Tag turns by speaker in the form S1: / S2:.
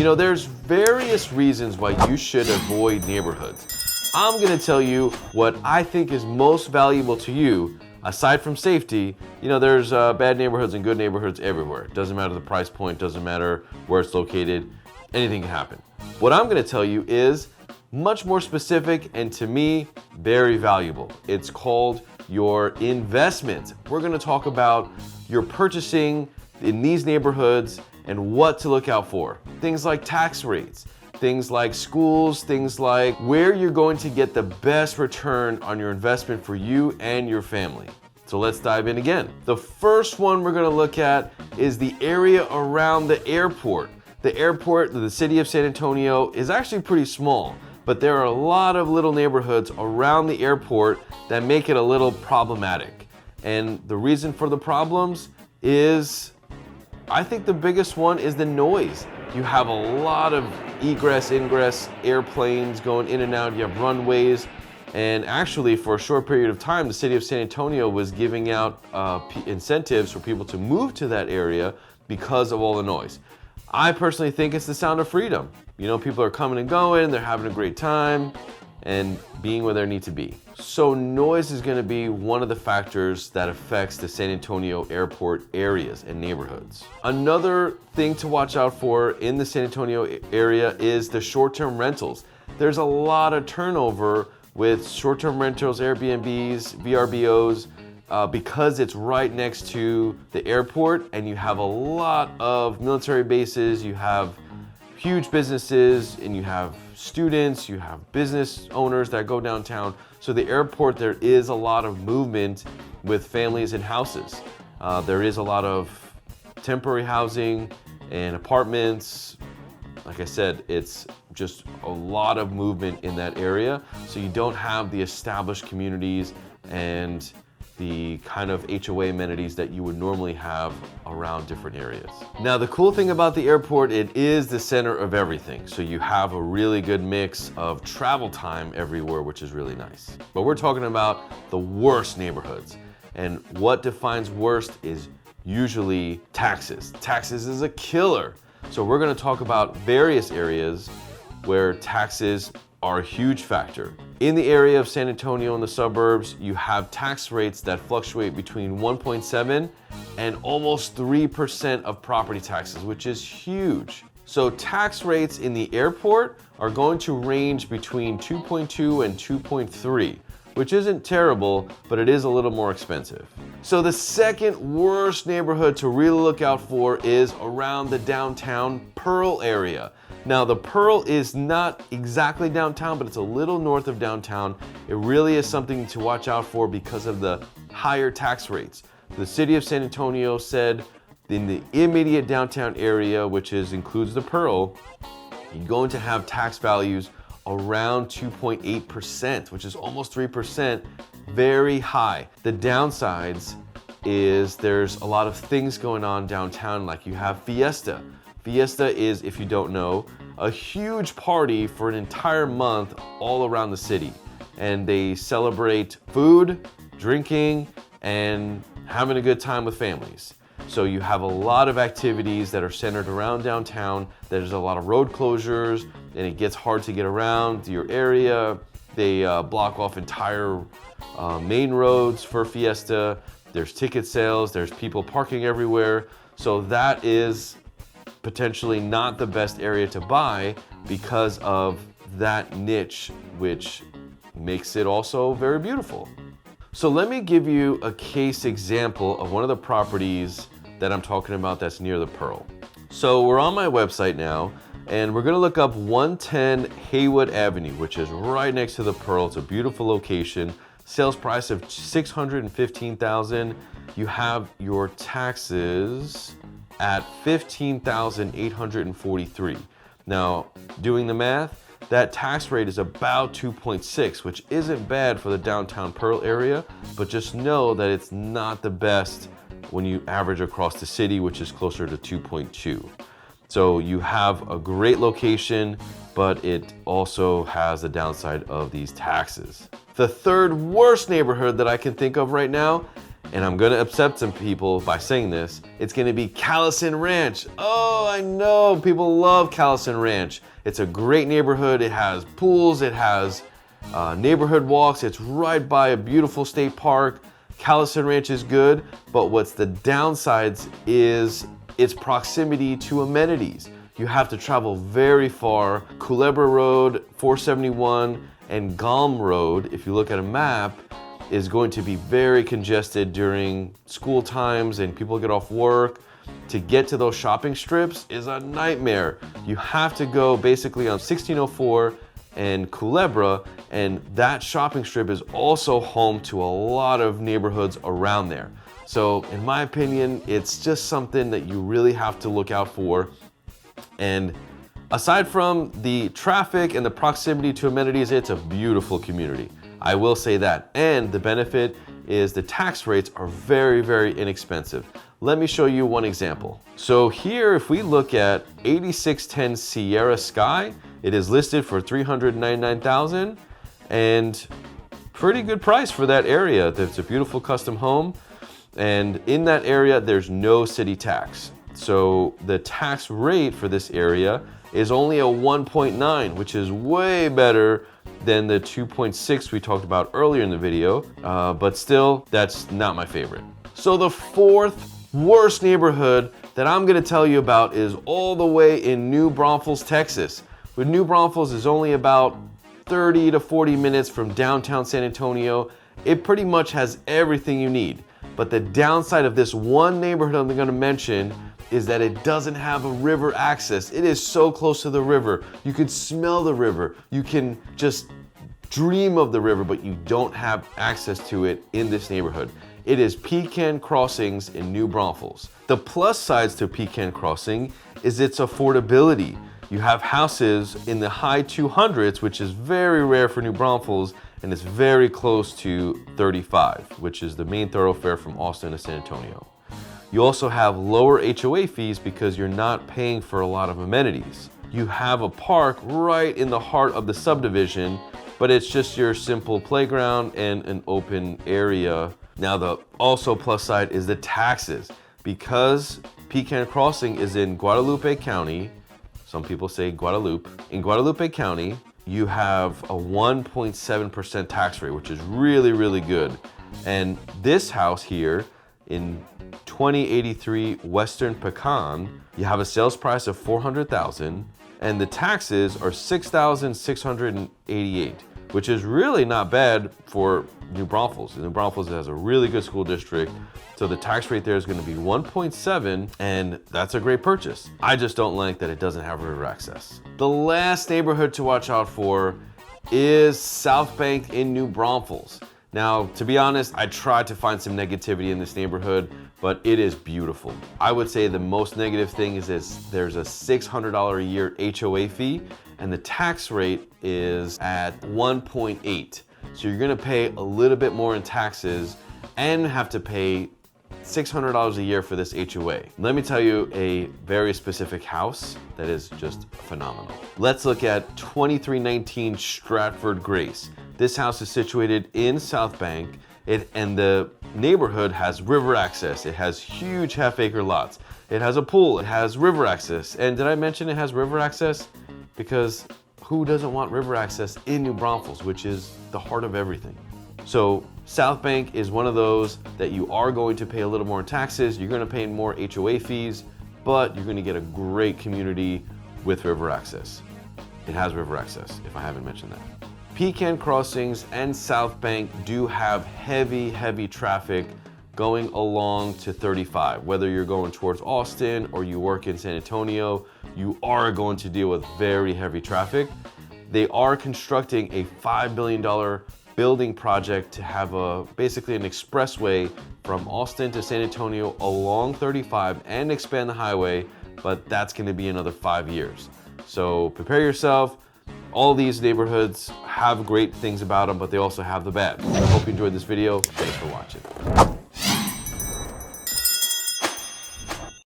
S1: You know, there's various reasons why you should avoid neighborhoods. I'm gonna tell you what I think is most valuable to you. Aside from safety, you know, there's bad neighborhoods and good neighborhoods everywhere. Doesn't matter the price point, doesn't matter where it's located, anything can happen. What I'm gonna tell you is much more specific and to me, very valuable. It's called your investment. We're gonna talk about your purchasing in these neighborhoods and what to look out for. Things like tax rates, things like schools, things like where you're going to get the best return on your investment for you and your family. So let's dive in again. The first one we're gonna look at is the area around the airport. The airport, the city of San Antonio, is actually pretty small, but there are a lot of little neighborhoods around the airport that make it a little problematic. And the reason for the problems is, I think the biggest one is the noise. You have a lot of egress, ingress, airplanes going in and out, you have runways, and actually for a short period of time, the city of San Antonio was giving out incentives for people to move to that area because of all the noise. I personally think it's the sound of freedom. You know, people are coming and going, they're having a great time, and being where they need to be. So noise is gonna be one of the factors that affects the San Antonio airport areas and neighborhoods. Another thing to watch out for in the San Antonio area is the short-term rentals. There's a lot of turnover with short-term rentals, Airbnbs, VRBOs, because it's right next to the airport and you have a lot of military bases, you have huge businesses, and you have students, you have business owners that go downtown. So the airport, there is a lot of movement with families and houses. There is a lot of temporary housing and apartments. Like I said, it's just a lot of movement in that area. So you don't have the established communities and the kind of HOA amenities that you would normally have around different areas. Now, the cool thing about the airport, it is the center of everything. So you have a really good mix of travel time everywhere, which is really nice. But we're talking about the worst neighborhoods. And what defines worst is usually taxes. Taxes is a killer. So we're gonna talk about various areas where taxes are a huge factor. In the area of San Antonio and the suburbs, you have tax rates that fluctuate between 1.7 and almost 3% of property taxes, which is huge. So tax rates in the airport are going to range between 2.2 and 2.3, which isn't terrible, but it is a little more expensive. So the second worst neighborhood to really look out for is around the downtown Pearl area. Now, the Pearl is not exactly downtown, but it's a little north of downtown. It really is something to watch out for because of the higher tax rates. The city of San Antonio said in the immediate downtown area, which includes the Pearl, you're going to have tax values around 2.8%, which is almost 3%, very high. The downsides is there's a lot of things going on downtown, like you have Fiesta. Fiesta is, if you don't know, a huge party for an entire month all around the city. And they celebrate food, drinking, and having a good time with families. So you have a lot of activities that are centered around downtown. There's a lot of road closures, and it gets hard to get around your area. They block off entire main roads for Fiesta. There's ticket sales, there's people parking everywhere. So that is potentially not the best area to buy because of that niche, which makes it also very beautiful. So let me give you a case example of one of the properties that I'm talking about that's near the Pearl. So we're on my website now, and we're gonna look up 110 Haywood Avenue, which is right next to the Pearl. It's a beautiful location. Sales price of $615,000. You have your taxes at $15,843. Now, doing the math, that tax rate is about 2.6, which isn't bad for the downtown Pearl area, but just know that it's not the best when you average across the city, which is closer to 2.2. So you have a great location, but it also has the downside of these taxes. The third worst neighborhood that I can think of right now and I'm gonna upset some people by saying this, it's gonna be Callison Ranch. Oh, I know, people love Callison Ranch. It's a great neighborhood. It has pools, it has neighborhood walks. It's right by a beautiful state park. Callison Ranch is good, but what's the downsides is its proximity to amenities. You have to travel very far. Culebra Road, 471, and Galm Road, if you look at a map, is going to be very congested during school times and people get off work. To get to those shopping strips is a nightmare. You have to go basically on 1604 and Culebra, and that shopping strip is also home to a lot of neighborhoods around there. So in my opinion, it's just something that you really have to look out for. And aside from the traffic and the proximity to amenities, it's a beautiful community. I will say that. And the benefit is the tax rates are very, very inexpensive. Let me show you one example. So here, if we look at 8610 Sierra Sky, it is listed for $399,000 and pretty good price for that area. It's a beautiful custom home. And in that area, there's no city tax. So the tax rate for this area is only a 1.9, which is way better than the 2.6 we talked about earlier in the video, but still, that's not my favorite. So the fourth worst neighborhood that I'm gonna tell you about is all the way in New Braunfels, Texas. But New Braunfels is only about 30 to 40 minutes from downtown San Antonio. It pretty much has everything you need. But the downside of this one neighborhood I'm gonna mention is that it doesn't have a river access. It is so close to the river. You can smell the river. You can just dream of the river, but you don't have access to it in this neighborhood. It is Pecan Crossings in New Braunfels. The plus sides to Pecan Crossing is its affordability. You have houses in the high 200s, which is very rare for New Braunfels, and it's very close to 35, which is the main thoroughfare from Austin to San Antonio. You also have lower HOA fees because you're not paying for a lot of amenities. You have a park right in the heart of the subdivision, but it's just your simple playground and an open area. Now the also plus side is the taxes. Because Pecan Crossing is in Guadalupe County, some people say Guadalupe. In Guadalupe County, you have a 1.7% tax rate, which is really, really good. And this house here in 2083 Western Pecan, you have a sales price of $400,000 and the taxes are $6,688, which is really not bad for New Braunfels. New Braunfels has a really good school district, so the tax rate there is going to be 1.7, and that's a great purchase. I just don't like that it doesn't have river access. The last neighborhood to watch out for is South Bank in New Braunfels. Now, to be honest, I tried to find some negativity in this neighborhood, but it is beautiful. I would say the most negative thing is there's a $600 a year HOA fee, and the tax rate is at 1.8. So you're gonna pay a little bit more in taxes and have to pay $600 a year for this HOA. Let me tell you a very specific house that is just phenomenal. Let's look at 2319 Stratford Grace. This house is situated in South Bank, and the neighborhood has river access. It has huge half-acre lots. It has a pool, it has river access. And did I mention it has river access? Because who doesn't want river access in New Braunfels, which is the heart of everything? So South Bank is one of those that you are going to pay a little more in taxes, you're gonna pay more HOA fees, but you're gonna get a great community with river access. It has river access, if I haven't mentioned that. Pecan Crossings and South Bank do have heavy traffic going along to 35. Whether you're going towards Austin or you work in San Antonio, you are going to deal with very heavy traffic. They are constructing a $5 billion building project to have basically an expressway from Austin to San Antonio along 35 and expand the highway, but that's going to be another 5 years. So prepare yourself. All these neighborhoods have great things about them, but they also have the bad. I hope you enjoyed this video. Thanks for watching.